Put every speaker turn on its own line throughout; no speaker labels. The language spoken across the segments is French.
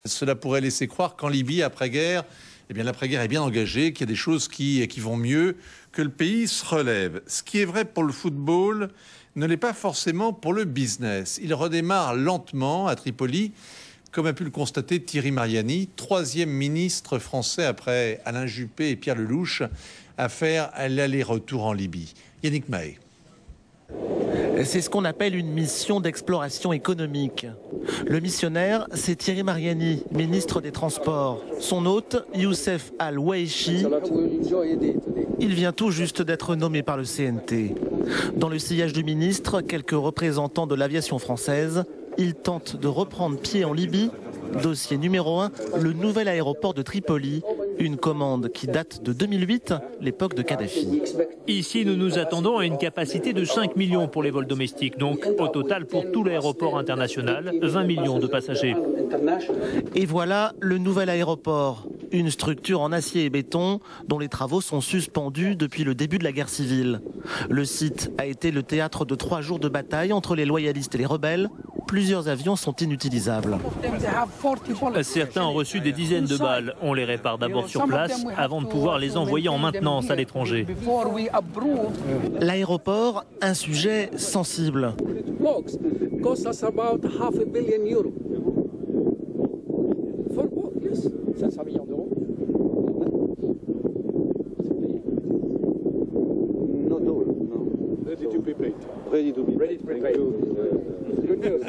Cela pourrait laisser croire qu'en Libye, après-guerre, eh bien l'après-guerre est bien engagée, qu'il y a des choses qui vont mieux, que le pays se relève. Ce qui est vrai pour le football ne l'est pas forcément pour le business. Il redémarre lentement à Tripoli, comme a pu le constater Thierry Mariani, 3e ministre français après Alain Juppé et Pierre Lelouch, à faire l'aller-retour en Libye. Yannick Mahé.
C'est ce qu'on appelle une mission d'exploration économique. Le missionnaire, c'est Thierry Mariani, ministre des Transports. Son hôte, Youssef Al-Wahishi, il vient tout juste d'être nommé par le CNT. Dans le sillage du ministre, quelques représentants de l'aviation française, il tente de reprendre pied en Libye. Dossier numéro 1, le nouvel aéroport de Tripoli. Une commande qui date de 2008, l'époque de Kadhafi.
Ici, nous nous attendons à une capacité de 5 millions pour les vols domestiques. Donc, au total, pour tout l'aéroport international, 20 millions de passagers.
Et voilà le nouvel aéroport. Une structure en acier et béton dont les travaux sont suspendus depuis le début de la guerre civile. Le site a été le théâtre de 3 jours de bataille entre les loyalistes et les rebelles. Plusieurs avions sont inutilisables.
Certains ont reçu des dizaines de balles. On les répare d'abord sur place avant de pouvoir les envoyer en maintenance à l'étranger.
L'aéroport, un sujet sensible.
500 millions d'euros. Not all, no. Ready to be paid. Ready to be paid. Good news.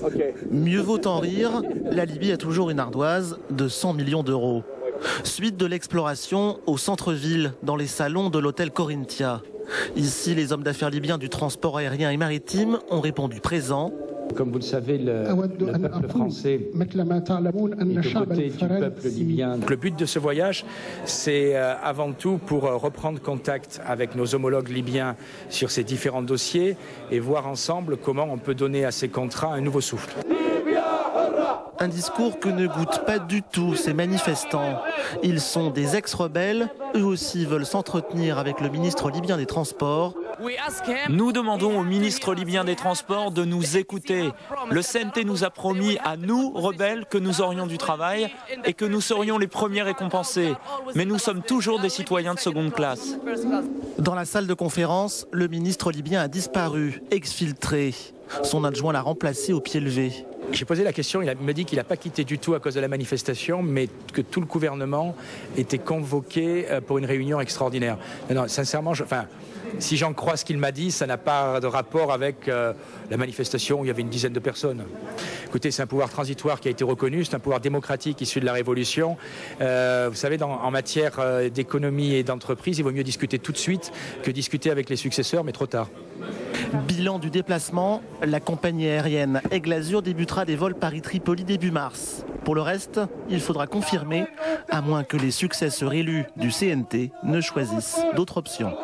Okay.
Mieux vaut en rire, la Libye a toujours une ardoise de 100 millions d'euros. Suite de l'exploration au centre-ville, dans les salons de l'hôtel Corinthia. Ici, les hommes d'affaires libyens du transport aérien et maritime ont répondu présent.
Comme vous le savez, le peuple français est aux côtés du peuple libyen. Le but de ce voyage, c'est avant tout pour reprendre contact avec nos homologues libyens sur ces différents dossiers et voir ensemble comment on peut donner à ces contrats un nouveau souffle.
Un discours que ne goûtent pas du tout ces manifestants. Ils sont des ex-rebelles, eux aussi veulent s'entretenir avec le ministre libyen des Transports.
Nous demandons au ministre libyen des Transports de nous écouter. Le CNT nous a promis à nous, rebelles, que nous aurions du travail et que nous serions les premiers récompensés. Mais nous sommes toujours des citoyens de seconde classe.
Dans la salle de conférence, le ministre libyen a disparu, exfiltré. Son adjoint l'a remplacé au pied levé.
J'ai posé la question, il me dit qu'il n'a pas quitté du tout à cause de la manifestation, mais que tout le gouvernement était convoqué pour une réunion extraordinaire. Non, sincèrement, si j'en crois ce qu'il m'a dit, ça n'a pas de rapport avec la manifestation où il y avait une dizaine de personnes. Écoutez, c'est un pouvoir transitoire qui a été reconnu, c'est un pouvoir démocratique issu de la Révolution. Vous savez, en matière d'économie et d'entreprise, il vaut mieux discuter tout de suite que discuter avec les successeurs, mais trop tard.
Bilan du déplacement, la compagnie aérienne Aigle Azur débutera des vols Paris-Tripoli début mars. Pour le reste, il faudra confirmer, à moins que les successeurs élus du CNT ne choisissent d'autres options.